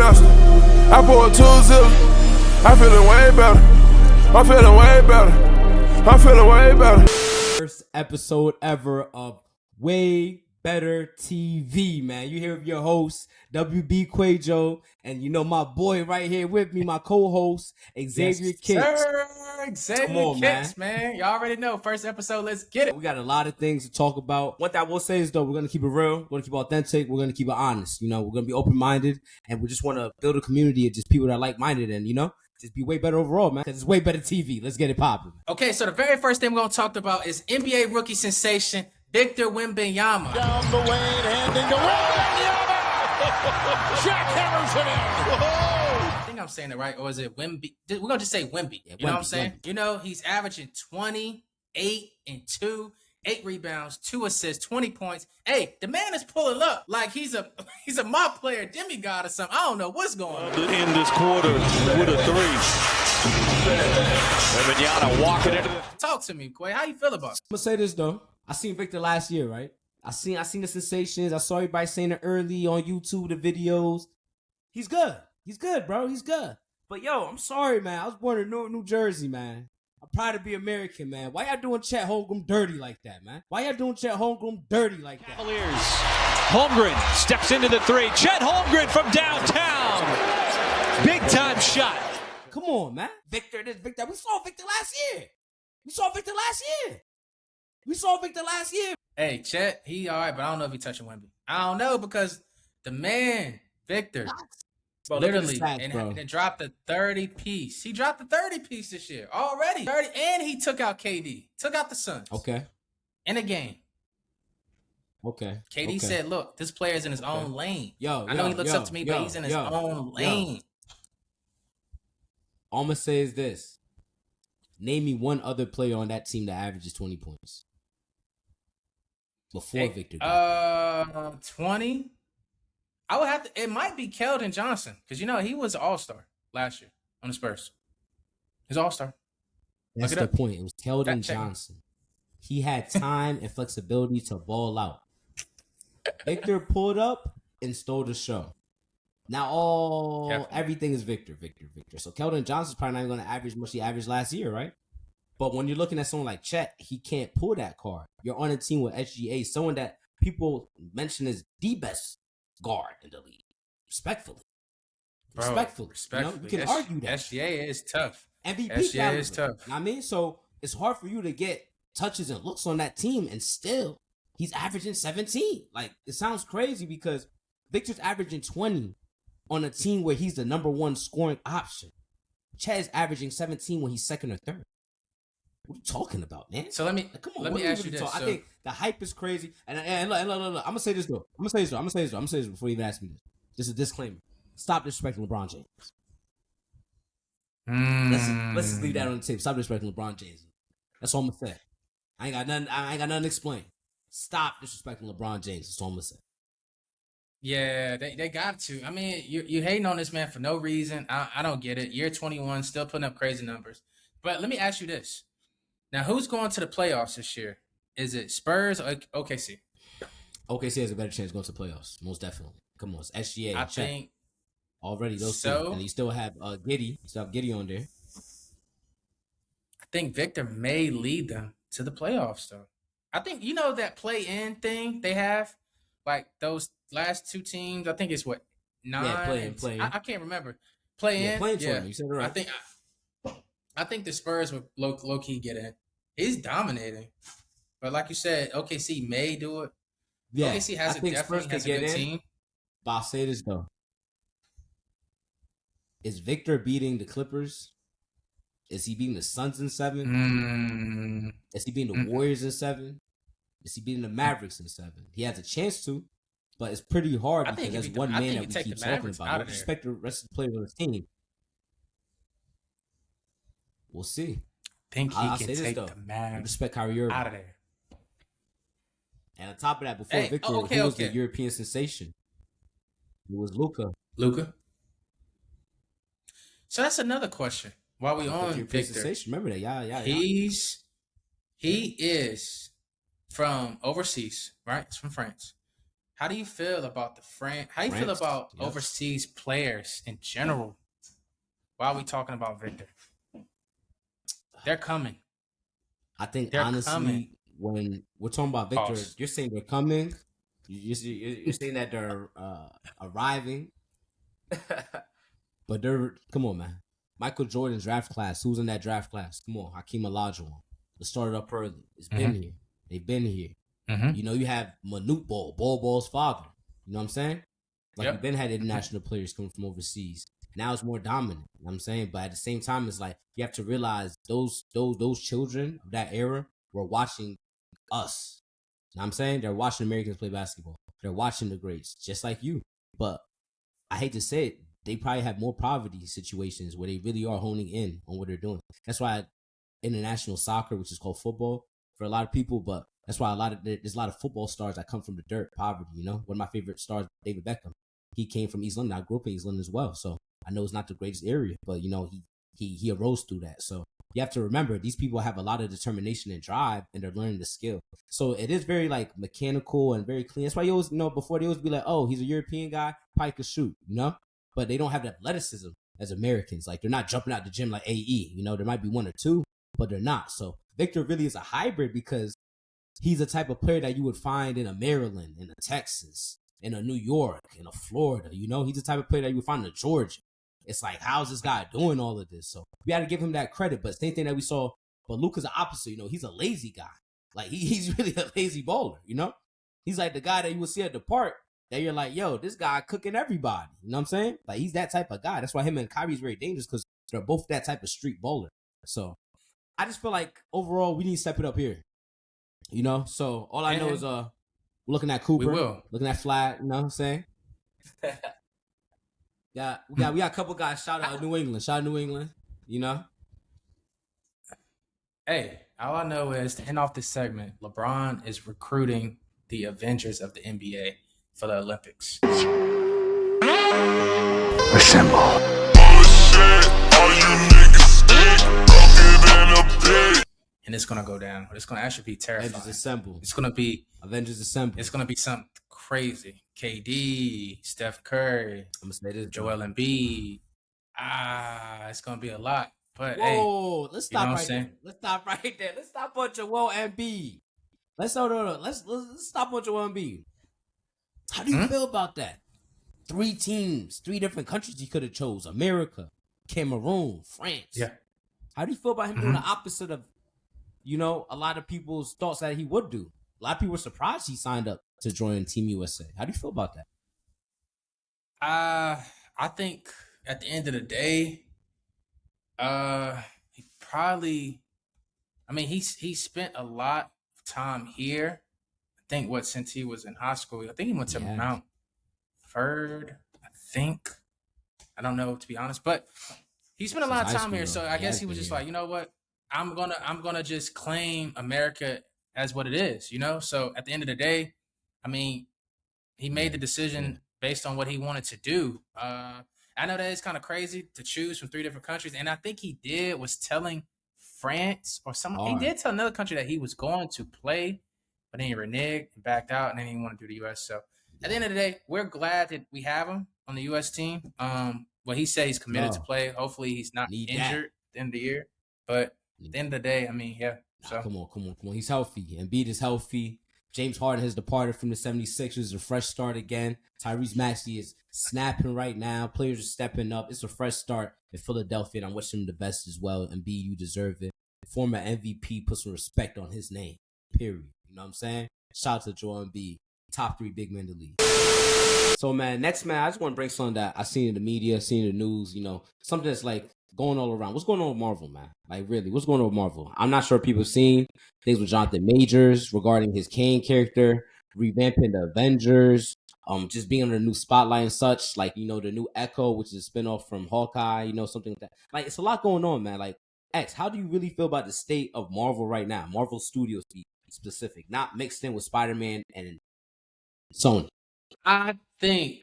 master. I pulled 2 zips. I feeling way better. I'm feeling way better. I'm feeling way better. First episode ever of Way Better TV, man. You hear your host, WB Quajo, and you know my boy right here with me, my co-host, Xavier Kicks. Sir, Xavier Kicks, man. You already know. First episode, let's get it. We got a lot of things to talk about. One thing I will say is, though, we're going to keep it real. We're going to keep it authentic. We're going to keep it honest. You know, we're going to be open-minded, and we just want to build a community of just people that are like-minded and, you know, just be way better overall, man, because it's way better TV. Let's get it popping. Okay, so the very first thing we're going to talk about is NBA rookie sensation, Victor Wembanyama. Down the lane, handing to Wembanyama! Jackhammers it in! Whoa! I think I'm saying it right, or is it Wemby? We're going to just say Wemby. You know what I'm saying? Wemby. You know, he's averaging 20, 8, and 2, 8 rebounds, 2 assists, 20 points. Hey, the man is pulling up like he's a mob player, demigod or something. I don't know what's going on. To end this quarter with a 3. Wembanyama walking into the... Talk to me, Quay. How you feel about it? I'm going to say this, though. I seen Victor last year, right? I seen the sensations. I saw everybody saying it early on YouTube, the videos. He's good. He's good, bro. He's good. But yo, I'm sorry, man. I was born in New Jersey, man. I'm proud to be American, man. Why y'all doing Chet Holmgren dirty like that, man? Why y'all doing Chet Holmgren dirty like that? Cavaliers. Holmgren steps into the 3. Chet Holmgren from downtown. Big time shot. Come on, man. Victor. We saw Victor last year. We saw Victor last year. Hey, Chet, he all right, but I don't know if he touching Wemby. I don't know because the man, Victor, Bro, literally, stats, and dropped a 30-piece. He dropped a 30-piece this year already. 30, and he took out KD. Took out the Suns. Okay. In a game. Okay. KD said, look, this player's in his own lane. I know he looks up to me, but he's in his own lane. All I'm going to say is this. Name me one other player on that team that averages 20 points. Before Victor. 20. I would have to. It might be Keldon Johnson because you know he was an all-star last year on the Spurs. He's all-star. That's the point. It was Keldon Johnson. He had time and flexibility to ball out. Victor pulled up and stole the show. Now everything is Victor. So Keldon Johnson's probably not even going to average much he averaged last year, right? But when you're looking at someone like Chet, he can't pull that card. You're on a team with SGA, someone that people mention as the best guard in the league. Respectfully. Bro, Respectfully. You know, you can argue that. SGA is tough. MVP SGA caliber, is tough. You know what I mean? So it's hard for you to get touches and looks on that team, and still he's averaging 17. Like, it sounds crazy because Victor's averaging 20 on a team where he's the number 1 scoring option. Chet is averaging 17 when he's second or third. What are you talking about, man? So let me ask you this. I think the hype is crazy. And look, I'm gonna say this though. I'm gonna say this before you even ask me this. This is a disclaimer. Stop disrespecting LeBron James. Let's just leave that on the tape. Stop disrespecting LeBron James. That's all I'm gonna say. I ain't got nothing to explain. Stop disrespecting LeBron James. That's all I'm gonna say. Yeah, they got to. I mean, you hating on this man for no reason. I don't get it. Year 21, still putting up crazy numbers. But let me ask you this. Now, who's going to the playoffs this year? Is it Spurs or OKC? OKC has a better chance going to the playoffs, most definitely. Come on, it's SGA. I think already those so. Two. And you still have Giddy. You still have Giddy on there. I think Victor may lead them to the playoffs, though. I think, you know, that play-in thing they have? Like, those last 2 teams, I think it's what? 9? Yeah, play-in. I can't remember. Play-in? Yeah, you said it right. I think the Spurs would low-key get in. He's dominating. But like you said, OKC may do it. Yeah, OKC definitely has a good team. But I'll say this, though. Is Victor beating the Clippers? Is he beating the Suns in 7? Is he beating the Warriors in 7? Is he beating the Mavericks in 7? He has a chance to, but it's pretty hard because there's one man that we keep talking about. Don't respect the rest of the players on his team. We'll see. I think he can take the Mavericks respect Kyrie Irving out of there. And on top of that, before Victor, who was the European sensation? It was Luka. So that's another question. While we on Victor, sensation. Remember that? Yeah. He is from overseas, right? He's from France. How do you feel about How do you feel France, about yes. overseas players in general? Why are we talking about Victor? They're coming. I think They're honestly, coming. when we're talking about Victor, Pause. you're saying they're coming. You're saying that they're arriving. But they're, come on, man. Michael Jordan's draft class. Who's in that draft class? Come on, Hakeem Olajuwon. Let's start it up early. It's been here. They've been here. You know, you have Manute Ball's father. You know what I'm saying? Like, you've been had international players coming from overseas. Now it's more dominant. You know what I'm saying? But at the same time, it's like you have to realize those children of that era were watching us. You know what I'm saying? They're watching Americans play basketball. They're watching the greats, just like you. But I hate to say it, they probably have more poverty situations where they really are honing in on what they're doing. That's why international soccer, which is called football for a lot of people, but that's why there's a lot of football stars that come from the dirt, poverty. You know, one of my favorite stars, David Beckham, he came from East London. I grew up in East London as well, so I know it's not the greatest area, but you know, he arose through that. So you have to remember, these people have a lot of determination and drive, and they're learning the skill. So it is very like mechanical and very clean. That's why you always, you know, before they always be like, oh, he's a European guy, probably could shoot, you know, but they don't have the athleticism as Americans. Like, they're not jumping out the gym like AE. You know, there might be one or two, but they're not. So Victor really is a hybrid because he's a type of player that you would find in a Maryland, in a Texas, in a New York, in a Florida. You know, he's the type of player that you would find in a Georgia. It's like, how's this guy doing all of this? So we got to give him that credit. But same thing that we saw, but Luka's the opposite. You know, he's a lazy guy. Like, he's really a lazy bowler, you know? He's like the guy that you will see at the park that you're like, yo, this guy cooking everybody. You know what I'm saying? Like, he's that type of guy. That's why him and Kyrie's very dangerous, because they're both that type of street bowler. So I just feel like overall we need to step it up here. You know? So all I know is we're looking at Cooper. We will. Looking at Flat, you know what I'm saying? Yeah, we got a couple guys. Shout out New England. Shout out New England. You know? Hey, all I know is, to end off this segment, LeBron is recruiting the Avengers of the NBA for the Olympics. Assemble. And it's gonna go down. It's gonna actually be terrifying. Avengers Assemble. It's gonna be Avengers Assemble. It's gonna be something crazy. KD, Steph Curry, I'm gonna say this, Joel Embiid. It's gonna be a lot. But whoa, let's stop know right there. Let's stop right there. Let's stop on Joel Embiid. Let's stop on Joel Embiid. How do you feel about that? 3 teams, 3 different countries he could have chose: America, Cameroon, France. Yeah. How do you feel about him doing the opposite of, you know, a lot of people's thoughts that he would do? A lot of people were surprised he signed up to join Team USA. How do you feel about that? I think at the end of the day, he probably, I mean, he spent a lot of time here. I think since he was in high school, I think he went to Mount Ferd, I think. I don't know, to be honest, but he spent a lot of time here. So I guess he was just like, you know what? I'm gonna just claim America as what it is, you know? So at the end of the day, I mean, he made the decision based on what he wanted to do. I know that it's kind of crazy to choose from 3 different countries, and I think he was telling France or someone. He did tell another country that he was going to play, but then he reneged and backed out, and then he wanted to do the U.S. So at the end of the day, we're glad that we have him on the U.S. team. Well, he said he's committed to play. Hopefully, he's not injured at the end of the year. But at the end of the day, I mean, yeah. So come on. He's healthy. Embiid is healthy. James Harden has departed from the 76ers. A fresh start again. Tyrese Maxey is snapping right now. Players are stepping up. It's a fresh start in Philadelphia, and I'm wishing him the best as well. Embiid, you deserve it. Former MVP, put some respect on his name. Period. You know what I'm saying? Shout out to Joel Embiid. Top 3 big men in the league. So, man, next, man, I just want to bring something that I seen in the media, seen in the news, you know, something that's like going all around. What's going on with Marvel, man? Like, really, what's going on with Marvel? I'm not sure if people have seen things with Jonathan Majors regarding his Kane character, revamping the Avengers, just being under a new spotlight and such, like, you know, the new Echo, which is a spinoff from Hawkeye, you know, something like that. Like, it's a lot going on, man. Like, X, how do you really feel about the state of Marvel right now? Marvel Studios, to be specific, not mixed in with Spider-Man and Sony. I think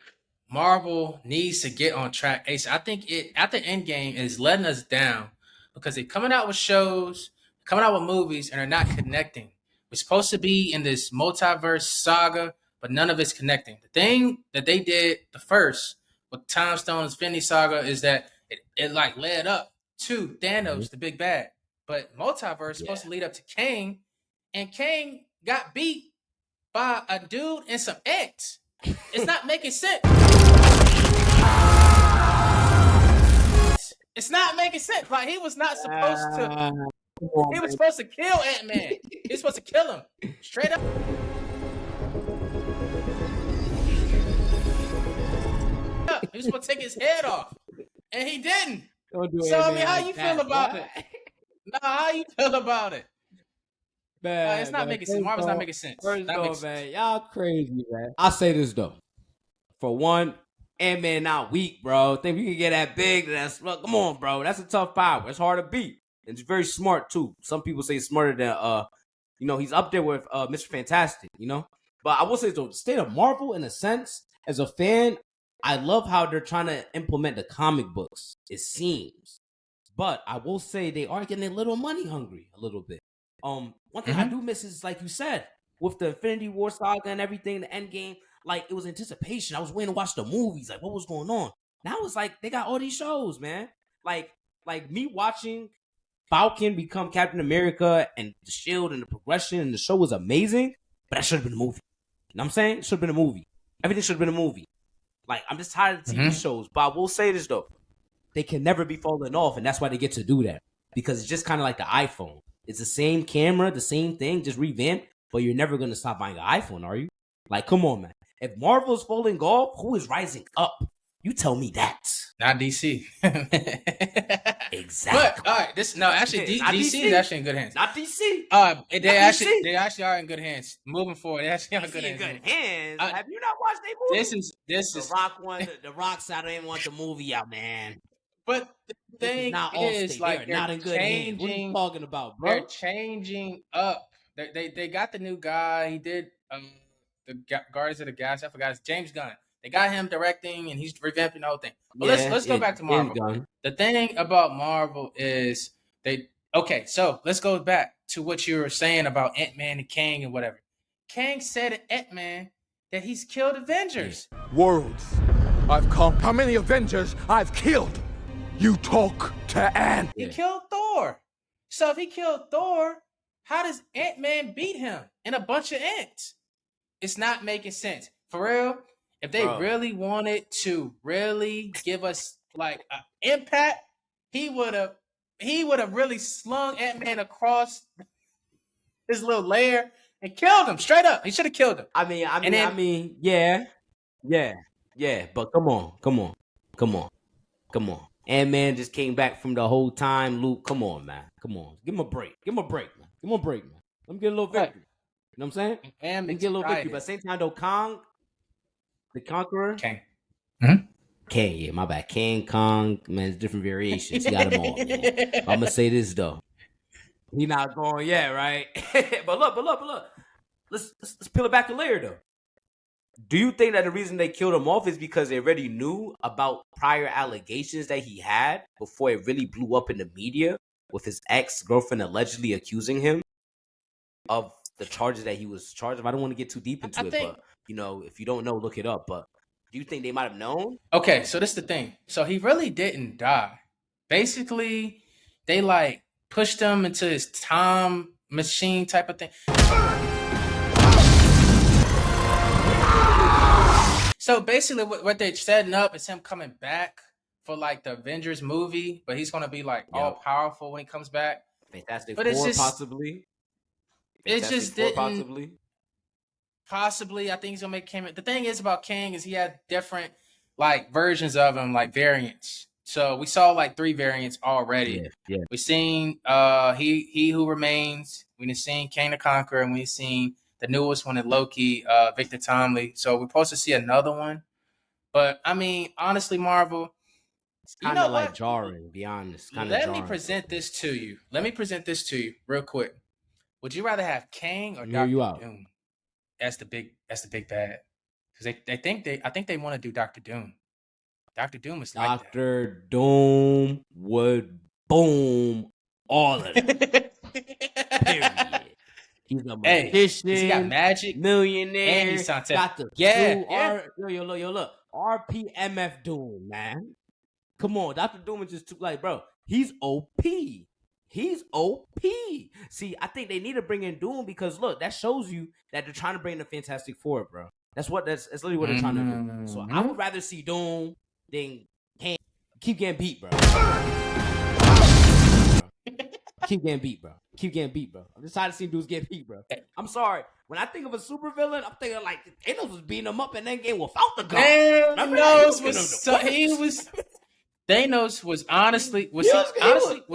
Marvel needs to get on track. Ace, I think it at the end game is letting us down because they're coming out with shows, coming out with movies, and they're not connecting. We're supposed to be in this multiverse saga but none of it's connecting. The thing that they did the first with Time Stone's Infinity Saga is that it like led up to Thanos, the big bad. But Multiverse is supposed to lead up to Kang, and Kang got beat by a dude and some X. It's not making sense. It's not making sense. Like, he was not supposed to. He was supposed to kill Ant-Man. He was supposed to kill him straight up. He was supposed to take his head off, and he didn't. So I mean, how you feel about it? No, how you feel about it? Man, it's not making sense. Marvel's not making sense. First of all, man, y'all crazy, man. I'll say this though. For one, Ant-Man not weak, bro. Think we can get that big? Look, come on, bro. That's a tough power. It's hard to beat. And it's very smart too. Some people say smarter than he's up there with Mr. Fantastic, But I will say though, state of Marvel in a sense, as a fan, I love how they're trying to implement the comic books, it seems. But I will say they are getting a little money hungry a little bit. One thing I do miss is, like you said, with the Infinity War saga and everything, the Endgame, like, it was anticipation. I was waiting to watch the movies, like, what was going on? Now it's like they got all these shows, man. Like me watching Falcon become Captain America and the Shield and the progression and the show was amazing, but that should have been a movie. You know what I'm saying? It should have been a movie. Everything should have been a movie. Like, I'm just tired of the TV shows. But I will say this, though. They can never be falling off, and that's why they get to do that. Because it's just kind of like the iPhone. It's the same camera, the same thing, just revamped, but you're never going to stop buying an iPhone, are you? Like, come on, man. If Marvel's falling off, who is rising up? You tell me that. Not DC. Exactly. But, all right, DC is actually in good hands. Not DC. They actually are in good hands. Moving forward, they actually are in good hands. Have you not watched their movie? This is the Rock one. The Rock side didn't want the movie out, man. But the thing is, like, they're not in good hands. What are you talking about, bro? They're changing up. They got the new guy. He did the Guardians of the Galaxy. I forgot. It's James Gunn. They got him directing, and he's revamping the whole thing. But let's go back to Marvel. The thing about Marvel is so let's go back to what you were saying about Ant-Man and Kang and whatever. Kang said to Ant-Man that he's killed Avengers. Worlds I've conquered. How many Avengers I've killed? You talk to Ant. He killed Thor. So if he killed Thor, how does Ant-Man beat him and a bunch of ants? It's not making sense. For real, if they really wanted to really give us like an impact, he would have really slung Ant-Man across his little lair and killed him straight up. He should have killed him. I mean, yeah. But come on. Ant-Man just came back from the whole time loop. Come on, man. Give him a break. man. Let me get a little victory. You know what I'm saying? Let me get a little victory. But at the same time, though, Kong, the Conqueror. Kang. Kang, yeah, my bad. Kong, man, it's different variations. He got them all, man. I'm going to say this, though. He not going yet, right? But look. Let's peel it back a layer, though. Do you think that the reason they killed him off is because they already knew about prior allegations that he had before it really blew up in the media with his ex-girlfriend allegedly accusing him of the charges that he was charged of? I don't want to get too deep into it, but, if you don't know, look it up. But do you think they might have known? Okay, so this is the thing. So he really didn't die. Basically, they, like, pushed him into his time machine type of thing. So basically, what they're setting up is him coming back for like the Avengers movie, but he's gonna be like all powerful when he comes back. Fantastic but Four, it's just, possibly. It just didn't. Possibly. Possibly, I think he's gonna make Kang. The thing is about Kang is he had different like versions of him, like variants. So we saw like 3 variants already. Yeah. We've seen he Who Remains. We've seen Kang the Conqueror, and we've seen the newest one in Loki, Victor Tomley. So we're supposed to see another one. But, I mean, honestly, Marvel, it's kind of like jarring, to be honest. Let me present this to you real quick. Would you rather have Kang or Dr. Doom? That's the big bad. Because I think they want to do Dr. Doom. Dr. Doom is like Dr. Doom would boom all of them. Period. He's a Hey, magician. he got magic, millionaire. and he's Santana. Got the Yeah. Yo, look. RPMF Doom, man. Come on, Dr. Doom is just too like, bro. He's OP. He's OP. See, I think they need to bring in Doom because look, that shows you that they're trying to bring the Fantastic Four, bro. That's literally what they're trying to do. So I would rather see Doom than keep getting beat, bro. Keep getting beat, bro. I'm just tired of seeing dudes get beat, bro. I'm sorry. When I think of a supervillain, I'm thinking like Thanos was beating him up in that game without the gun. Thanos was honestly was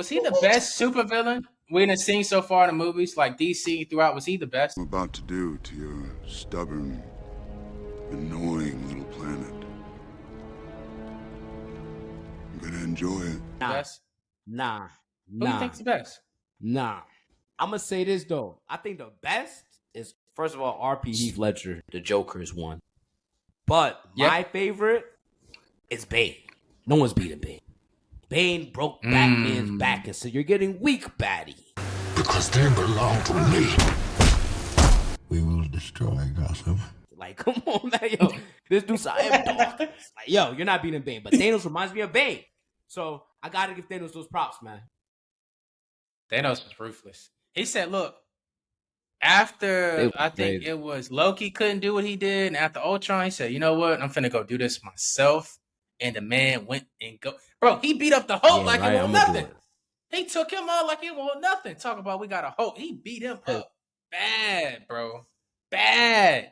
he the best supervillain we done seen so far in the movies? Like DC throughout, was he the best? I'm about to do to your stubborn, annoying little planet. I'm gonna enjoy it. Nah. Who do you think's the best? Nah. I'm gonna say this though. I think the best is first of all RP Heath Ledger, the Joker is one. But my favorite is Bane. No one's beating Bane. Bane broke Batman's back and said, "You're getting weak, baddie." Because they belong to me. We will destroy Gotham. Like, come on, man, yo. This dude's like, yo, you're not beating Bane. But Thanos reminds me of Bane. So I gotta give Thanos those props, man. Thanos was ruthless. He said, look, after I think it was Loki couldn't do what he did, and after Ultron, he said, you know what? I'm finna go do this myself. And the man went and go. Bro, he beat up the Hulk like it was nothing. He took him out like it was nothing. Talk about we got a Hulk. He beat him up bad, bro. Bad.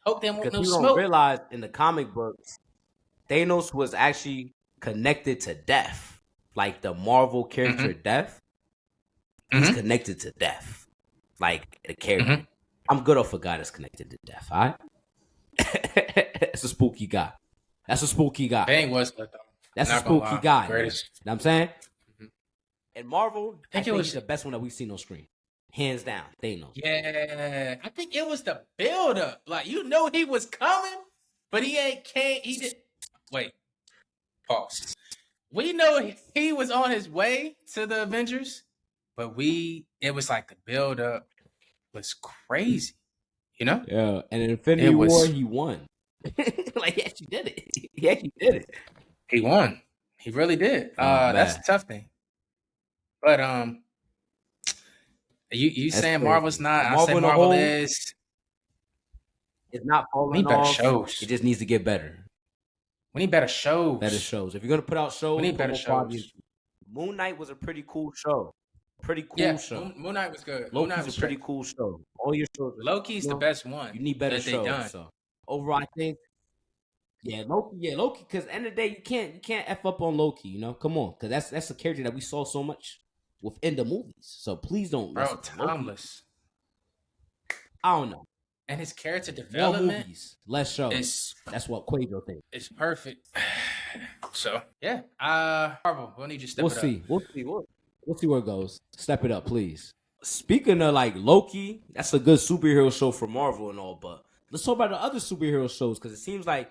Hulk didn't want no you smoke. Don't realize in the comic books, Thanos was actually connected to death. Like the Marvel character Death. He's connected to death. Like the character. I'm good off a guy that's connected to death, all right? That's a spooky guy. Bane was good, though. That's a spooky guy. Greatest. You know what I'm saying? And Marvel, I think it's the best one that we've seen on screen. Hands down, Thanos. Yeah. I think it was the build-up. Like, you know he was coming, but he did. Wait. Pause. We know he was on his way to the Avengers, but it was like the build-up was crazy. You know? Yeah. And in Infinity War, he won. Like, he actually did it. He won. He really did. That's a tough thing. But you saying Marvel's not? I say Marvel is. It's not falling off. Shows. It just needs to get better. We need better shows. If you're gonna put out shows, we need better shows. Moon Knight was a pretty cool show. Show. Moon Knight was good. Loki's Moon Knight was a pretty cool show. All your shows. Loki's the best one. You need better shows. So overall, I think. Yeah, Loki. Because at the end of the day, you can't f up on Loki. You know, come on, because that's a character that we saw so much within the movies. So please don't. Bro, timeless. I don't know. And his character development, more movies, less shows. That's what Quavo thinks. It's perfect. So yeah, Marvel, we'll need you to step it up. We'll see where it goes. Step it up, please. Speaking of like Loki, that's a good superhero show for Marvel and all, but let's talk about the other superhero shows because it seems like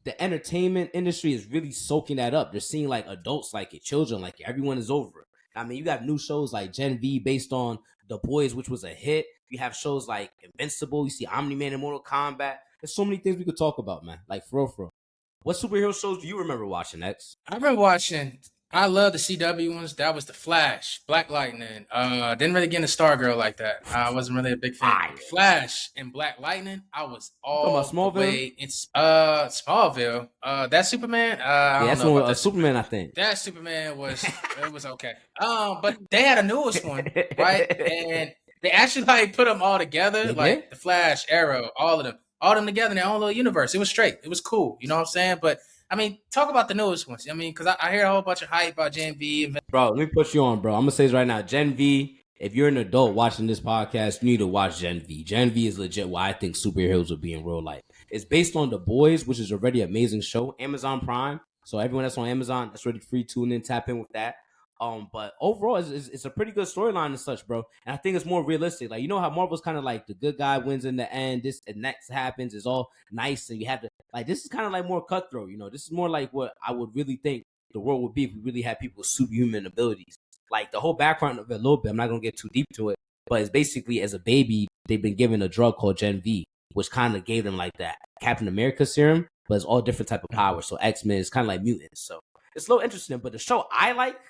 the entertainment industry is really soaking that up. They're seeing like adults like it, children like it. Everyone is over it. I mean, you got new shows like Gen V based on The Boys, which was a hit. You have shows like Invincible. You see Omni-Man in Mortal Kombat. There's so many things we could talk about, man. Like, for real. What superhero shows do you remember watching, X? I remember watching, I love the CW ones. That was The Flash, Black Lightning. Didn't really get into Stargirl like that. I wasn't really a big fan. Flash and Black Lightning, I was all the way in Smallville. That Superman, that's one with Superman, I think. That Superman was, it was okay. But they had a newest one, right? And they actually like put them all together, like the Flash, Arrow, all of them together in their own little universe. It was straight. It was cool. You know what I'm saying? But I mean, talk about the newest ones. I mean, because I hear a whole bunch of hype about Gen V. Bro, let me put you on, bro. I'm gonna say this right now. Gen V. If you're an adult watching this podcast, you need to watch Gen V. Gen V is legit why I think superheroes would be in real life. It's based on The Boys, which is already an amazing show. Amazon Prime. So everyone that's on Amazon, that's already free. Tune in, tap in with that. But overall, it's a pretty good storyline and such, bro. And I think it's more realistic. Like, you know how Marvel's kind of like the good guy wins in the end. This and next happens. It's all nice, and you have to like. This is kind of like more cutthroat. You know, this is more like what I would really think the world would be if we really had people with superhuman abilities. Like the whole background of it a little bit. I'm not gonna get too deep to it. But it's basically as a baby, they've been given a drug called Gen V, which kind of gave them like that Captain America serum, but it's all different type of powers. So X-Men is kind of like mutants. So it's a little interesting. But the show I like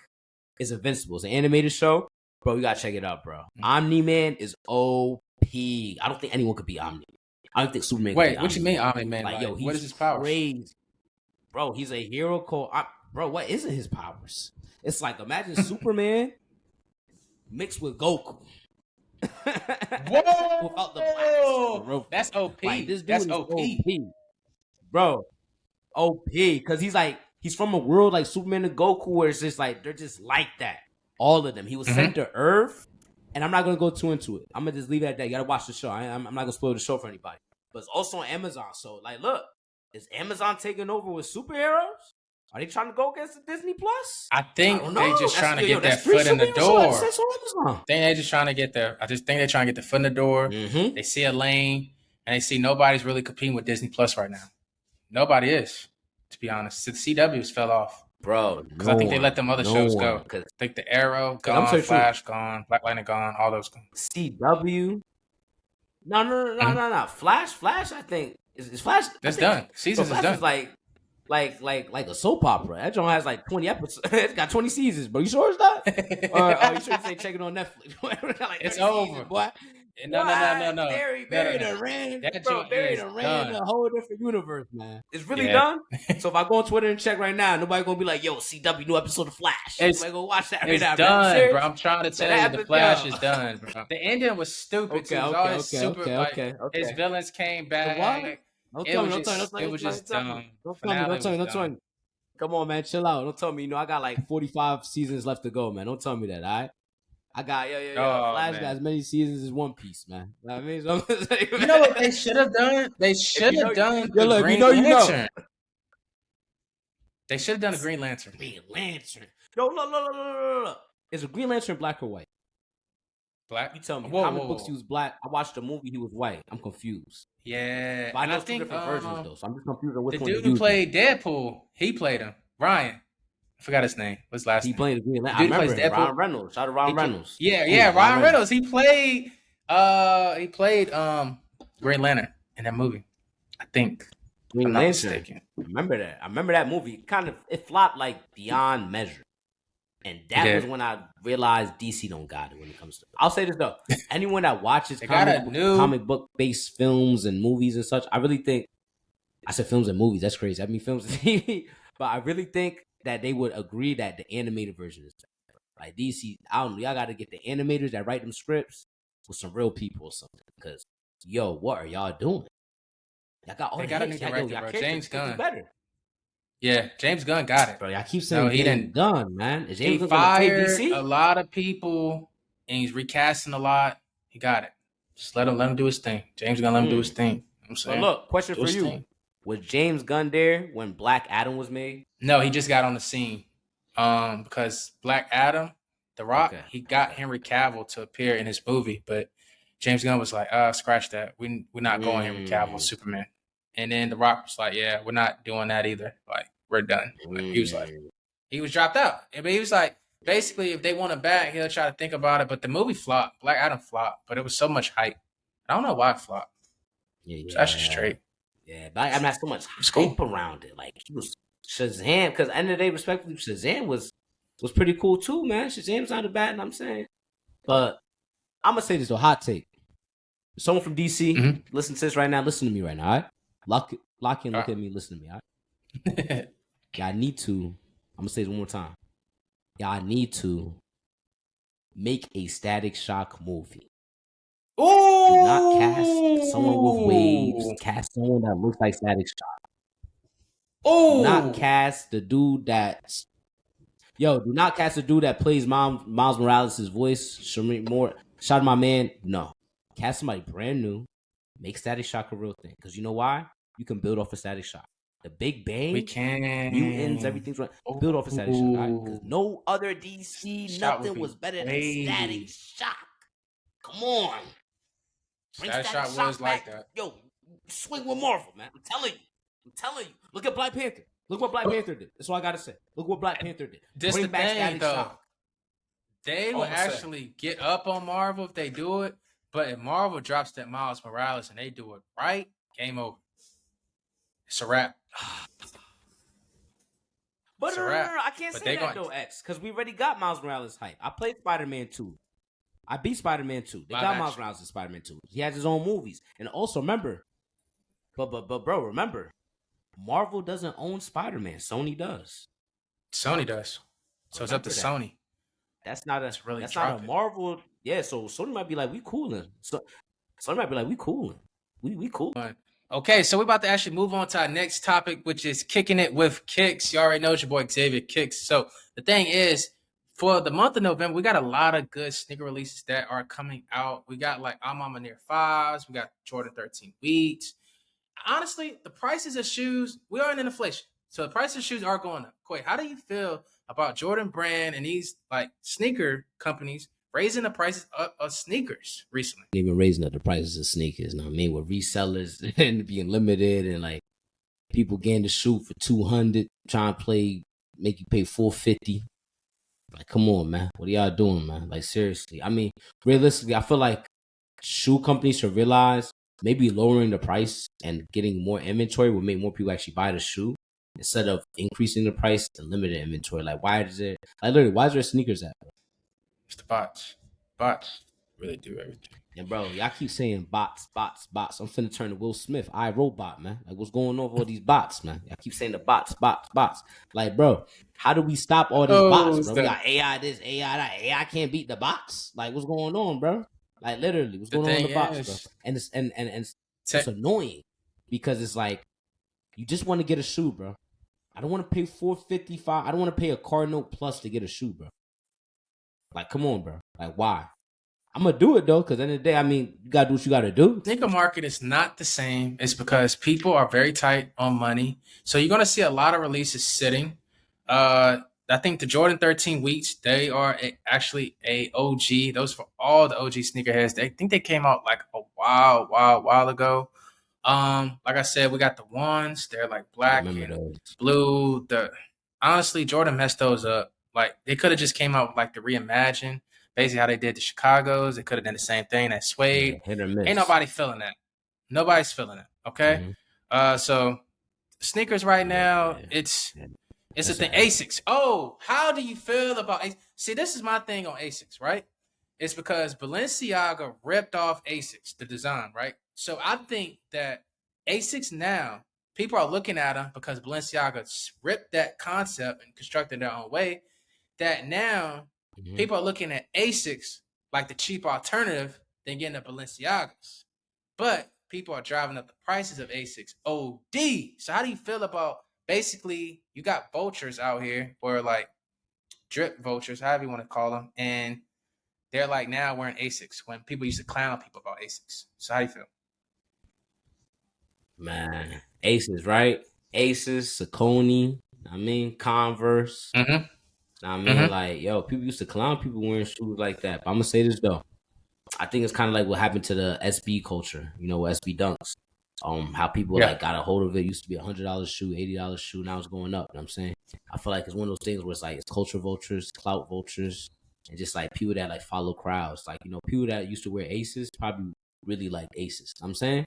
is Invincible. It's an animated show. Bro, you gotta check it out, bro. Omni-Man is OP. I don't think anyone could be Omni. I don't think Superman could be Wait, what you mean Omni-Man? Like, yo, he's what is his power? Crazy. Bro, he's a hero called... Bro, what isn't his powers? It's like, imagine Superman mixed with Goku. Whoa! Without the blacks. That's OP. Like, this dude That's is OP. Bro, OP. Because he's from a world like Superman and Goku where it's just like, they're just like that. All of them. He was sent to Earth, and I'm not going to go too into it. I'm going to just leave it at that. You got to watch the show. I'm not going to spoil the show for anybody. But it's also on Amazon. So, like, look, is Amazon taking over with superheroes? Are they trying to go against the Disney Plus? I think they just trying to get that foot in the door. I just think they're trying to get the foot in the door. Mm-hmm. They see a lane, and they see nobody's really competing with Disney Plus right now. Nobody is, to be honest. The CW's fell off. Bro, because I think they let them other shows go. I think the Arrow gone, Flash gone, Black Lightning gone, all those gone. CW? No. Flash, I think is Flash. That's done. Seasons is done. Is like a soap opera. That joint has like 20 episodes. It's got 20 seasons, bro. You sure it's not? Or you sure you say check it on Netflix? Like it's over, seasons, boy. No. Barry done ran a whole different universe, man. It's really done. So if I go on Twitter and check right now, nobody gonna be like, "Yo, CW new episode of Flash." Everybody go watch that. It's done, bro. I'm trying to tell you, the Flash is done, bro. The ending was stupid. Okay. His villains came back. Don't tell me. It was just dumb. Don't tell me. Come on, man. Chill out. Don't tell me. I got like 45 seasons left to go, man. Don't tell me that, all right? I got, Flash got as many seasons as One Piece, man. You know what I mean? So you know what they should have done? They should have done the Green Lantern. They should have done a Green Lantern. Green Lantern. Yo, look. Is a Green Lantern black or white? Black? You tell me. Comic books he was black. I watched the movie, he was white. I'm confused. Yeah. But I know two different versions, though, so I'm just confused on which one. The dude who played Deadpool, he played him. Ryan. I forgot his name. What's his last name? He played the Green Lantern. I remember Ryan Reynolds. Shout out to Ryan Reynolds. Yeah, Ryan Reynolds. He played Green Lantern in that movie. I think. Green Lantern. I remember that movie. It flopped like beyond measure. And that was when I realized DC don't got it when it comes to. I'll say this though. Anyone that watches comic book based films and movies and such, I really think I said films and movies, that's crazy. I mean films and TV. But I really think that they would agree that the animated version is better. Like DC, I don't know, y'all gotta get the animators that write them scripts with some real people or something. Because what are y'all doing? Y'all got all they got a new director, bro. James Gunn. Better. Yeah, James Gunn got it. Bro, I keep saying he didn't Gunn, man. Is James he fired a lot of people and he's recasting a lot. He got it. Just let him do his thing. James Gunn let him do his thing. You know what I'm saying? Look, question for you. Was James Gunn there when Black Adam was made? No, he just got on the scene. Because Black Adam, The Rock, he got Henry Cavill to appear in his movie, but James Gunn was like, scratch that. We're not going Henry Cavill, Superman. And then The Rock was like, yeah, we're not doing that either. Like, we're done. He was like, he was dropped out. But he was like, basically, if they want it back, he'll try to think about it. But the movie flopped. Black Adam flopped. But it was so much hype. I don't know why it flopped. It's actually straight. Yeah, but I mean, so much hype around it. Like, he was Shazam. Because at the end of the day, respectfully, Shazam was pretty cool too, man. Shazam's not a bad, I'm saying. But I'm going to say this, though, hot take. Someone from DC, listen to this right now. Listen to me right now, all right? Lock in, look at me, listen to me, all right? Y'all need to, I'm going to say this one more time. Y'all need to make a Static Shock movie. Ooh! Do not cast someone with waves. Cast someone that looks like Static Shock. Ooh! Do not cast the dude that's... do not cast the dude that plays Miles Morales' voice. Shout out my man. No. Cast somebody brand new. Make Static Shock a real thing. Because you know why? You can build off of Static Shock. The Big Bang, we can. Mutants, everything's right. Build off of Static Shock. Right? Because no other DC, nothing was better than Static Shock. Come on. Static Shock was like that. Yo, swing with Marvel, man. I'm telling you. Look at Black Panther. Look what Black Panther did. That's all I got to say. Look what Black Panther did. Bring back Static Shock. they will actually get up on Marvel if they do it. But if Marvel drops that Miles Morales and they do it right, game over. It's a wrap. But no, I can't But say that though, X, because we already got Miles Morales hype. I played Spider-Man 2. I beat Spider-Man 2. They got Miles Morales in Spider-Man 2. He has his own movies. And also remember, but bro, remember, Marvel doesn't own Spider-Man. Sony does. Sony does. So it's up to Sony. That's not a Marvel. Yeah, so Sony might be like, we cooling. So Sony might be like, we cooling. We cool. Okay, so we're about to actually move on to our next topic, which is kicking it with Kicks. You already know it's your boy Xavier Kicks. So the thing is, for the month of November, we got a lot of good sneaker releases that are coming out. We got like Alma Near 5s. We got Jordan 13 Wheats. Honestly, the prices of shoes, we are in an inflation. So the prices of shoes are going up. Quay, how do you feel about Jordan Brand and these like sneaker companies raising the prices of sneakers recently? Even raising up the prices of sneakers, you know what I mean? With resellers and being limited and like people getting the shoe for $200, trying to make you pay $450. Like, come on, man. What are y'all doing, man? Like, seriously. I mean, realistically, I feel like shoe companies should realize maybe lowering the price and getting more inventory will make more people actually buy the shoe instead of increasing the price and limited inventory. Like, why is there sneakers at? It's the bots. Bots really do everything. And bro, y'all keep saying bots. I'm finna turn to Will Smith, iRobot, man. Like, what's going on with all these bots, man? Y'all keep saying the bots. Like, bro, how do we stop all these bots, bro? We got AI this, AI that. AI can't beat the bots. Like, what's going on, bro? Like, literally, what's going on with the bots, bro? And it's annoying because it's like you just want to get a shoe, bro. I don't want to pay $455. I don't want to pay a card note plus to get a shoe, bro. Like, come on, bro. Like, why? I'm going to do it, though, because at the end of the day, I mean, you got to do what you got to do. Sneaker market is not the same. It's because people are very tight on money. So you're going to see a lot of releases sitting. I think the Jordan 13 Wheats, they are actually a OG. Those for all the OG sneakerheads. They think they came out like a while ago. Like I said, we got the ones. They're like black and blue. Honestly, Jordan messed those up. Like, they could have just came out with like the Reimagine. Basically how they did the Chicagos. They could have done the same thing. That suede. Yeah, hit or miss. Ain't nobody feeling that. Nobody's feeling it. Okay? Mm-hmm. So sneakers right now, it's a thing. Asics. Oh, how do you feel about Asics? See, this is my thing on Asics, right? It's because Balenciaga ripped off Asics, the design, right? So I think that Asics now, people are looking at them because Balenciaga ripped that concept and constructed their own way, that now people are looking at Asics like the cheap alternative than getting the Balenciagas. But people are driving up the prices of Asics. OD. So how do you feel about basically you got vultures out here, or like drip vultures, however you want to call them, and they're like now wearing Asics when people used to clown people about Asics. So how do you feel? Man, Aces, right? Aces, Saucony, I mean, Converse. I mean, like, yo, people used to clown people wearing shoes like that. But I'm going to say this, though. I think it's kind of like what happened to the SB culture, you know, SB Dunks. How people like got a hold of it. It used to be $100 shoe, $80 shoe. Now it's going up. You know what I'm saying? I feel like it's one of those things where it's like it's culture vultures, clout vultures, and just like people that like follow crowds. Like, you know, people that used to wear Aces probably really like Aces. You know what I'm saying?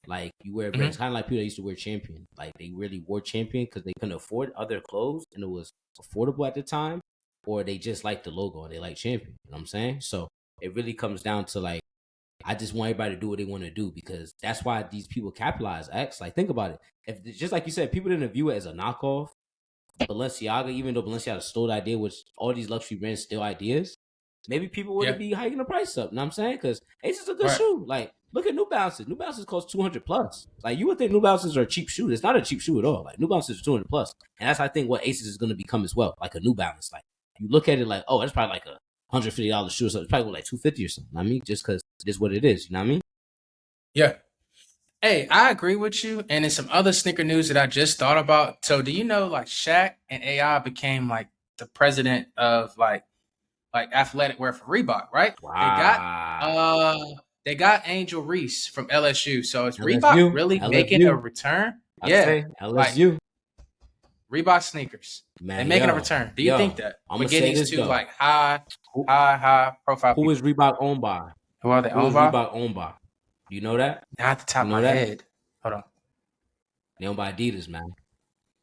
Like, you wear it's kind of like people that used to wear Champion. Like, they really wore Champion because they couldn't afford other clothes and it was affordable at the time, or they just like the logo and they like Champion. You know what I'm saying? So it really comes down to like, I just want everybody to do what they want to do because that's why these people capitalize. X, like, think about it. If just like you said, people didn't view it as a knockoff. Balenciaga, even though Balenciaga stole the idea, which all these luxury brands steal ideas, maybe people wouldn't be hiking the price up. You know what I'm saying? Because Ace is a good shoe. Like, look at New Balances. New Balances cost $200 plus. Like, you would think New Balances are a cheap shoe. It's not a cheap shoe at all. Like, New Balances are $200 plus. And that's, I think, what Aces is going to become as well. Like a New Balance. Like, you look at it like, oh, that's probably like a $150 shoe or something. It's probably like $250 or something. I mean, just because it is what it is. You know what I mean? Yeah. Hey, I agree with you. And in some other sneaker news that I just thought about. So do you know like Shaq and AI became like the president of like athletic wear for Reebok, right? Wow. They got Angel Reese from LSU. So is Reebok really making a return? LSU. Reebok sneakers. Man, they're making a return. Do you think that? I'm we're getting to like high high profile Who people. is Reebok owned by? Who are they Who owned is by? Reebok owned by? Do you know that? Not at the top of You know my that? head. Hold on. They owned by Adidas, man.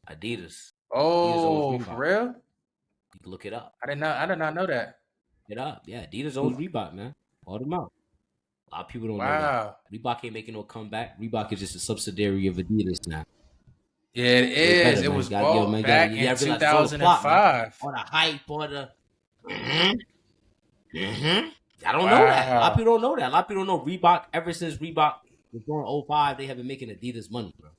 Adidas. Oh, Adidas owns for Reebok. real? You can look it up. I did not know that. Look it up. Yeah, Adidas owns Reebok, man. All them out. A lot of people don't know Wow. that. Reebok ain't making no comeback. Reebok is just a subsidiary of Adidas now. Yeah, it Way is. better, It man. was Yo, bought man, back you in gotta realize it's all a plot, man. 2005. All the hype, all the. I don't know that. A lot of people don't know that. A lot of people don't know Reebok. Ever since Reebok was born in 05, they have been making Adidas money, bro.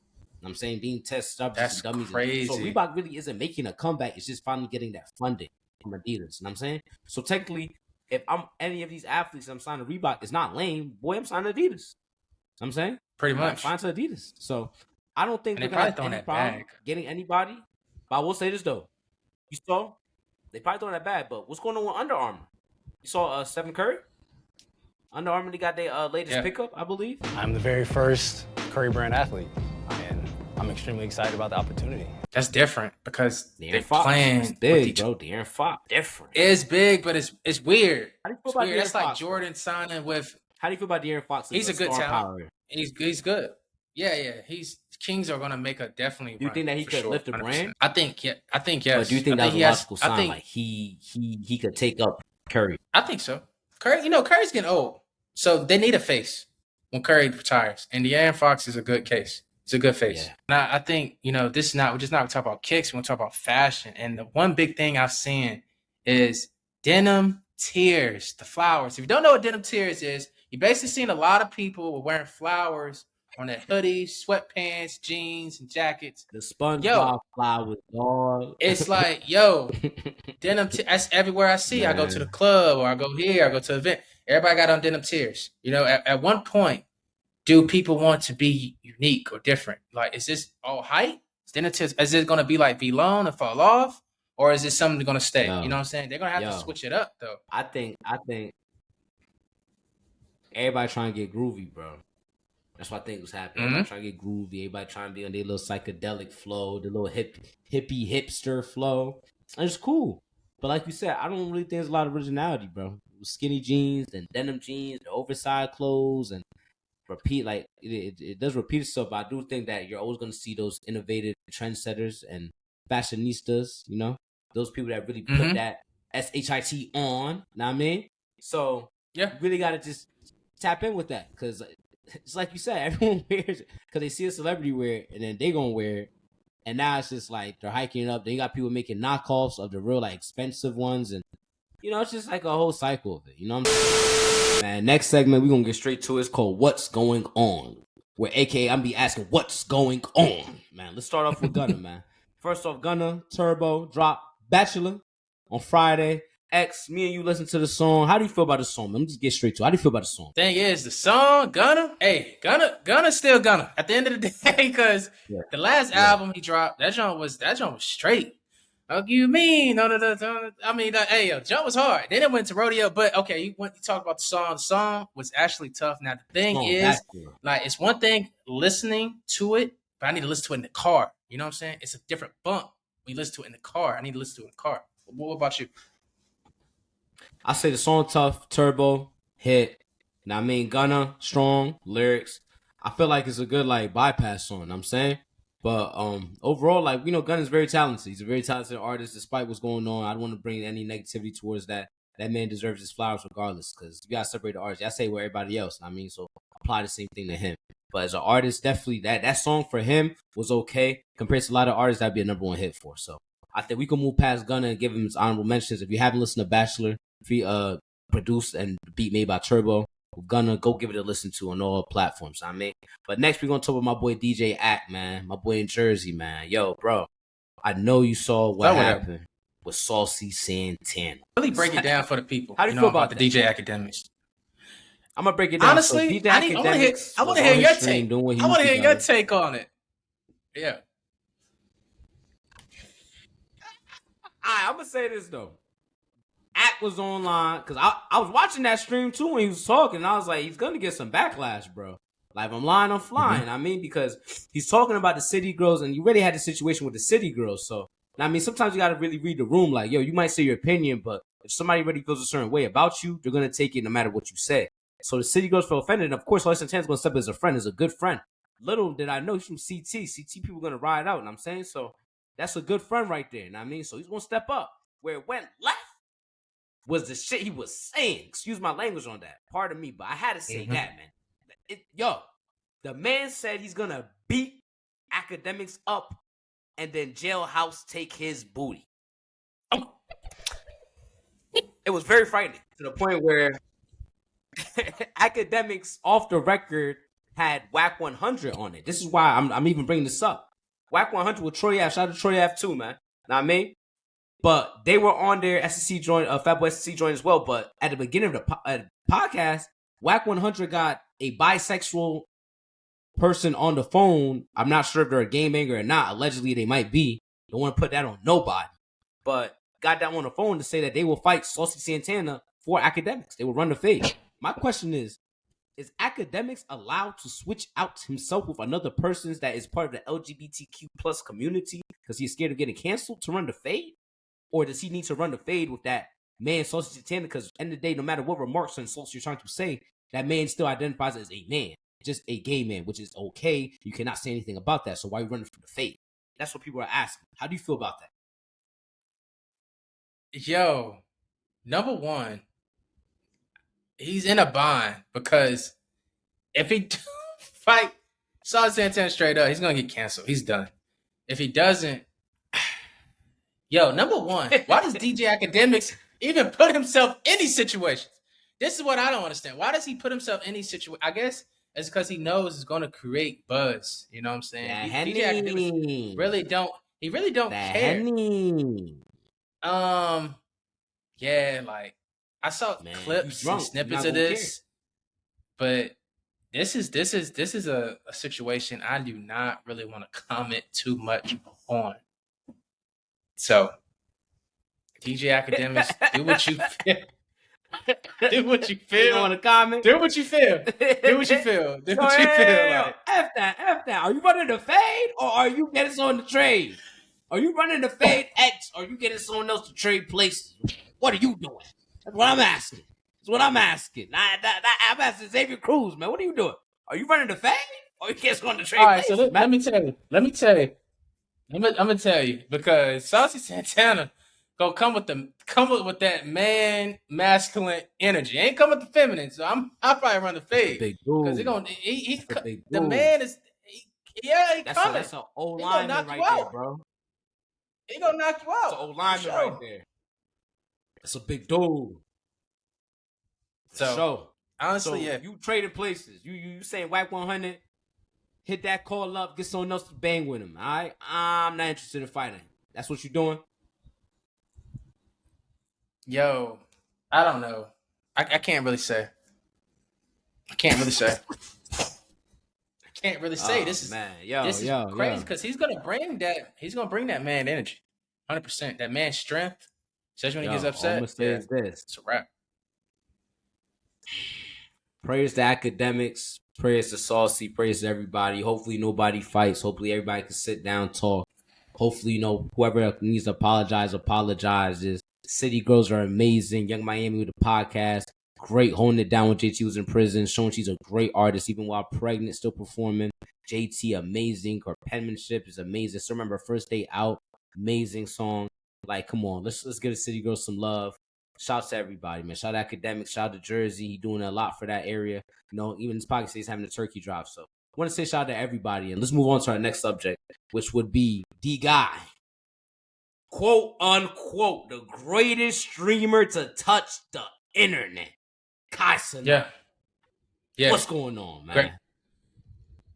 I'm saying being test stubs That's and dummies. crazy. So Reebok really isn't making a comeback. It's just finally getting that funding from Adidas. You know what I'm saying? So technically, if I'm any of these athletes, I'm signing Reebok. It's not lame. Boy, I'm signing Adidas. You know what I'm saying? Pretty much. Fine to Adidas. So I don't think And they're they gonna probably have throwing any that problem bag. getting anybody. But I will say this though. You saw they probably throwing that bag, but what's going on with Under Armour? You saw Stephen Curry? Under Armour, they got their latest pickup, I believe. I'm the very first Curry brand athlete, and I'm extremely excited about the opportunity. That's different because they're Fox playing is big, with each bro. De'Aaron Fox, different. It's big, but it's weird. How do you feel It's about weird. De'Aaron That's like Fox, Jordan signing with. How do you feel about De'Aaron Fox? He's a good star talent. power? He's good. Yeah. Kings are gonna make a definitely. Do you think that he could lift the 100%. brand? I think yes. But do you think that's a logical sign? Like he could take up Curry. I think so. Curry's getting old, so they need a face when Curry retires. And De'Aaron Fox is a good case. It's a good face. Yeah. Now I think this is not. We're just not talking about kicks. We're talking about fashion. And the one big thing I've seen is denim tears, the flowers. If you don't know what denim tears is, you're basically seeing a lot of people wearing flowers on their hoodies, sweatpants, jeans, and jackets. The SpongeBob flowers, dog. It's like, denim. That's everywhere I see. Man. I go to the club or I go here. I go to an event. Everybody got on denim tears. At one point, do people want to be unique or different? Like, is this all hype? Is denim tears? Is it going to be like V-Lone and fall off, or is it something going to stay? You know what I'm saying? They're going to have to switch it up, though. I think everybody trying to get groovy, bro. That's what I think was happening. Everybody trying to get groovy. Everybody trying to be on their little psychedelic flow, the little hippie hipster flow. And it's cool. But like you said, I don't really think there's a lot of originality, bro. Skinny jeans and denim jeans, the oversized clothes, and repeat like it does repeat itself. But I do think that you're always going to see those innovative trendsetters and fashionistas. Those people that really put that SHIT on. Know what I mean? So you really got to just tap in with that because. It's like you said, everyone wears it because they see a celebrity wear it, and then they gonna wear it. And now it's just like they're hiking it up. They got people making knockoffs of the real like expensive ones, and it's just like a whole cycle of it. You know what I'm saying? Man, next segment we're gonna get straight to it. It's called "What's Going On," where AKA I'm be asking what's going on. Man, let's start off with Gunna, man. First off, Gunna Turbo drop Bachelor on Friday. X, me and you listen to the song. How do you feel about the song, man? Let me just get straight to it. How do you feel about the song? Thing is, the song, Gunna, Gunna's still Gunna at the end of the day, because the last album he dropped, that joint was straight. What you mean? No. I mean, jump was hard. Then it went to Rodeo, but okay, you talk about the song. The song was actually tough. Now the thing is, like, it's one thing listening to it, but I need to listen to it in the car. You know what I'm saying? It's a different bump when you listen to it in the car. I need to listen to it in the car. What about you? I say the song tough, Turbo, hit. Now I mean Gunna, strong, lyrics. I feel like it's a good like bypass song, you know what I'm saying? But overall, like Gunna's very talented. He's a very talented artist despite what's going on. I don't want to bring any negativity towards that. That man deserves his flowers regardless, because you gotta separate the artist. I say with everybody else, I mean, so apply the same thing to him. But as an artist, definitely that song for him was okay compared to a lot of artists that'd be a number one hit for. So I think we can move past Gunna and give him his honorable mentions. If you haven't listened to Bachelor, produced and beat made by Turbo, Gunna, go give it a listen to on all platforms. I mean, but next we're gonna talk about my boy DJ Act, man, my boy in Jersey, man. Yo, bro, I know you saw what happened with Saucy Santana. Really break it down for the people. How do you feel about the DJ Academics? I'm gonna break it down. Honestly, so I want to hear your take. I want to hear your take on it. Yeah. I'm gonna say this though. Act was online because I was watching that stream too when he was talking. And I was like, he's gonna get some backlash, bro. Like, if I'm lying, I'm flying. I mean, because he's talking about the city girls, and you really had the situation with the city girls. So, I mean, sometimes you gotta really read the room. Like, yo, you might say your opinion, but If somebody really feels a certain way about you, they're gonna take it no matter what you say. So the city girls feel offended. And of course, Saucy Santana's gonna step as a friend, as a good friend. Little did I know he's from CT. CT people gonna ride out, and I'm saying so. That's a good friend right there. You know what I mean? So he's gonna step up. Where it went left was the shit he was saying. Excuse my language on that. Pardon me, but I had to say that, man. The man said he's gonna beat Akademiks up and then Jailhouse take his booty. It was very frightening to the point where Akademiks off the record had Whack 100 on it. This is why I'm even bringing this up. Whack 100 with Troy Ave. Shout out to Troy Ave too, man. Know what I mean? But they were on their SEC joint, Fatboy SEC joint as well. But at the beginning of the podcast, Whack 100 got a bisexual person on the phone. I'm not sure if they're a game banger or not. Allegedly, they might be. Don't want to put that on nobody. But got that on the phone to say that they will fight Saucy Santana for Akademiks. They will run the fade. My question is Akademiks allowed to switch out himself with another person that is part of the LGBTQ plus community because he's scared of getting canceled to run the fade? Or does he need to run the fade with that man, Saucy Santana? Because at the end of the day, no matter what remarks and insults you're trying to say, that man still identifies as a man, just a gay man, which is okay. You cannot say anything about that. So why are you running for the fade? That's what people are asking. How do you feel about that? Yo, number one, he's in a bind because if he fight Saucy Santana straight up, he's gonna get canceled. He's done. If he doesn't, yo, number one, why does DJ Akademiks even put himself in these situations? This is what I don't understand. Why does he put himself in these situations? I guess it's because he knows it's going to create buzz. You know what I'm saying? DJ Akademiks really don't care. Yeah, like I saw clips and snippets of this, but this is a situation I do not really want to comment too much on. So, DJ Akademiks, do what you feel. Do what you feel. You want to comment? Do what you feel. Do what you feel. Do what you feel. Like. F that. Are you running the fade or are you getting someone to trade? Are you running the fade X or are you getting someone else to trade places? What are you doing? That's what I'm asking. I'm asking Xavier Cruz, man. What are you doing? Are you running the fade or are you getting someone to trade places? All right, so let me tell you. I'm gonna tell you because Saucy Santana gonna come with that man masculine energy. Ain't come with the feminine, so I'll probably run the fade because the man is he coming. That's an old lineman right there, bro. He gonna knock you out. That's an old lineman right there. That's a big dude. So honestly, yeah, you trading places. You saying Whack 100? Hit that call up, get someone else to bang with him. All right, I'm not interested in fighting. That's what you're doing. Yo, I don't know. I can't really say. This is crazy because he's gonna bring that man energy, 100%. That man strength, especially when he gets upset. It's a wrap. Prayers to Akademiks. Prayers to Saucy. Prayers to everybody. Hopefully nobody fights. Hopefully everybody can sit down, talk. Hopefully, whoever needs to apologize, apologizes. City girls are amazing. Young Miami with the podcast. Great holding it down when JT was in prison. Showing she's a great artist even while pregnant, still performing. JT, amazing. Her penmanship is amazing. Still remember First Day Out. Amazing song. Like, come on. Let's give the City girls some love. Shouts to everybody, man. Shout out Akademiks. Shout out to Jersey. He doing a lot for that area. Even this podcast he's having a turkey drive. So I want to say shout out to everybody. And let's move on to our next subject, which would be the guy. Quote unquote, the greatest streamer to touch the internet. Kai Cenat. Yeah. What's going on, man? Great.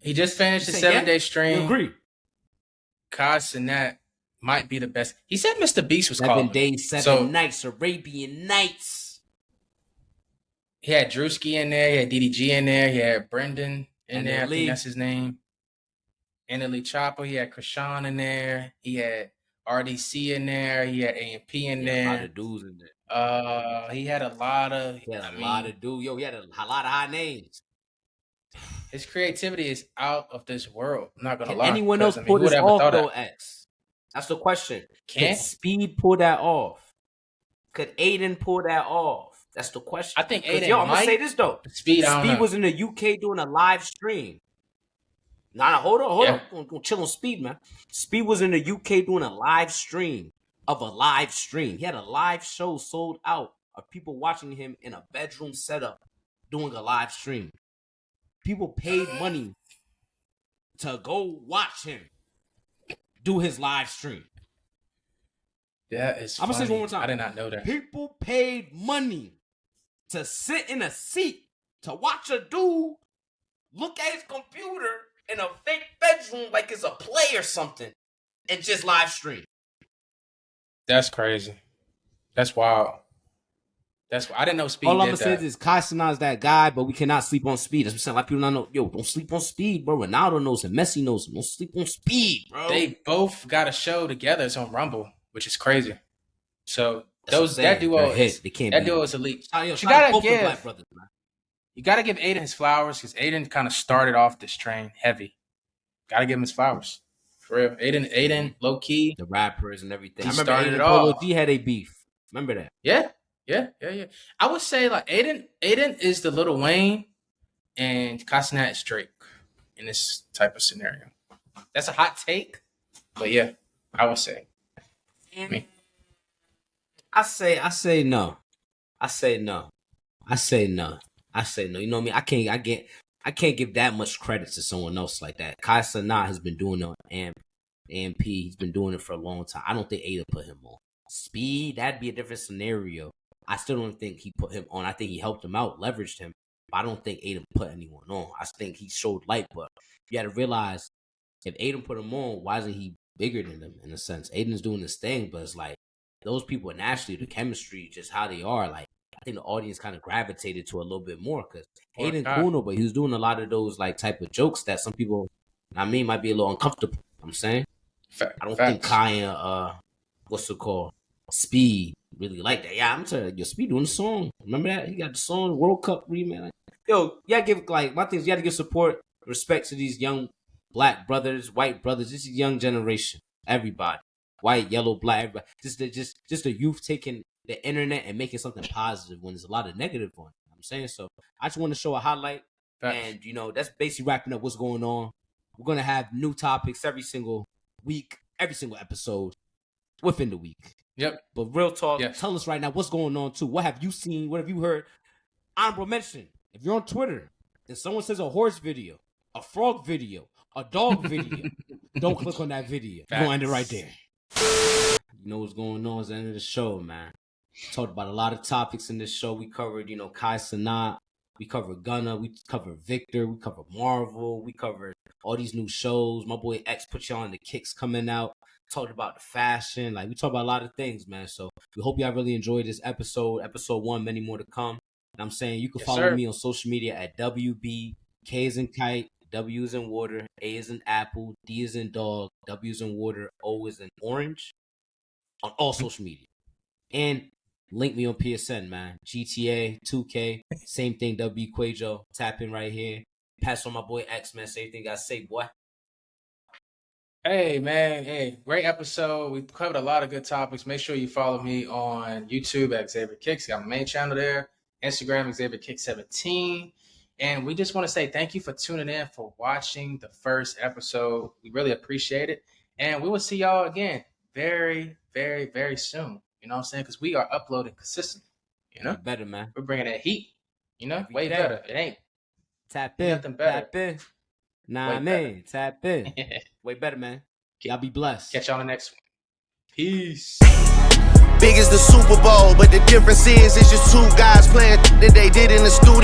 He just finished a 7-day stream. You agree? Kai Cenat might be the best. He said Mr. Beast was calling. 7 days, 7 nights, Arabian Nights. He had Drewski in there. He had DDG in there. He had Brendan in there. I think that's his name. Annalie Chopper. He had Krishan in there. He had RDC in there. He had AMP in there. A lot of dudes in there. He had a lot of. He had a lot of dudes. Yo, he had a lot of high names. His creativity is out of this world. I'm not gonna lie. Can anyone else pull this off though, X? That's the question. Can Speed pull that off? Could Aiden pull that off? That's the question. I think Aiden I'm gonna say this though. Speed was in the UK doing a live stream. Nah, hold on. I'm gonna chill on Speed, man. Speed was in the UK doing a live stream of a live stream. He had a live show sold out of people watching him in a bedroom setup doing a live stream. People paid money to go watch him do his live stream. That is I'm gonna say this one more time. I did not know that. People paid money to sit in a seat to watch a dude look at his computer in a fake bedroom like it's a play or something and just live stream. That's crazy. That's wild. I didn't know Speed All I'm did gonna that. say is Kai Cenat's that guy, but we cannot sleep on Speed. That's what I'm saying. Like people not know. Yo, don't sleep on Speed, bro. Ronaldo knows him. Messi knows him. Don't sleep on Speed, bro. They both got a show together. It's on Rumble, which is crazy. So that duo is elite. You gotta give Black brothers, man. You gotta give Aiden his flowers because Aiden kind of started off this train heavy. Gotta give him his flowers. For real. Aiden, low key. The rappers and everything. He I remember started Aiden it and Polo off. G had a beef. Remember that? Yeah. I would say like Aiden is the Lil Wayne and Kai Cenat is Drake in this type of scenario. That's a hot take, but yeah, I would say. I say no. I say no. You know what I mean? I can't give that much credit to someone else like that. Kai Cenat has been doing it on AMP. He's been doing it for a long time. I don't think Aiden put him on. Speed, that'd be a different scenario. I still don't think he put him on. I think he helped him out, leveraged him. But I don't think Aiden put anyone on. I think he showed light, but you got to realize if Aiden put him on, why isn't he bigger than them in a sense? Aiden's doing this thing, but it's like those people naturally, the chemistry, just how they are. Like I think the audience kind of gravitated to a little bit more because Aiden's cool, but he was doing a lot of those like type of jokes that some people, might be a little uncomfortable. I'm saying, I don't think Kai and what's it called, Speed really like that. Yeah, I'm telling you, Speed doing the song. Remember that he got the song World Cup remake. Like, yo, you gotta give my thing is you gotta give support, respect to these young black brothers, white brothers. This is young generation. Everybody, white, yellow, black, everybody. Just the youth taking the internet and making something positive when there's a lot of negative on it. I'm saying so. I just want to show a highlight, and that's basically wrapping up what's going on. We're gonna have new topics every single week, every single episode within the week. Yep. But real talk, tell us right now what's going on too. What have you seen? What have you heard? Honorable mention. If you're on Twitter and someone says a horse video, a frog video, a dog video, don't click on that video. You're gonna end it right there. You know what's going on? It's the end of the show, man. Talked about a lot of topics in this show. We covered, Kai Cenat. We covered Gunna. We covered Victor. We covered Marvel. We covered all these new shows. My boy X put y'all on the kicks coming out. Talked about the fashion. Like, we talked about a lot of things, man. So we hope y'all really enjoyed this episode. Episode 1, many more to come. And I'm saying you can follow me on social media at WB. K is in kite. W is in water. A is in apple. D is in dog. W is in water. O is in orange. On all social media. And link me on PSN, man. GTA, 2K, same thing, W Quajo. Tap in right here. Pass on my boy X, man. Say anything I say, boy. Hey, man. Hey, great episode. We covered a lot of good topics. Make sure you follow me on YouTube at Xavier Kicks. Got my main channel there. Instagram, Xavier Kicks 17. And we just want to say thank you for tuning in, for watching the first episode. We really appreciate it. And we will see y'all again very, very, very soon. You know what I'm saying? Because we are uploading consistently. Better, man. We're bringing that heat. Way day. better. It ain't. Tap in. Nothing better. Tap in. Nah, man. Tap in. Way better, man. Y'all be blessed. Catch y'all on the next one. Peace. Big as the Super Bowl, but the difference is it's just two guys playing that they did in the studio.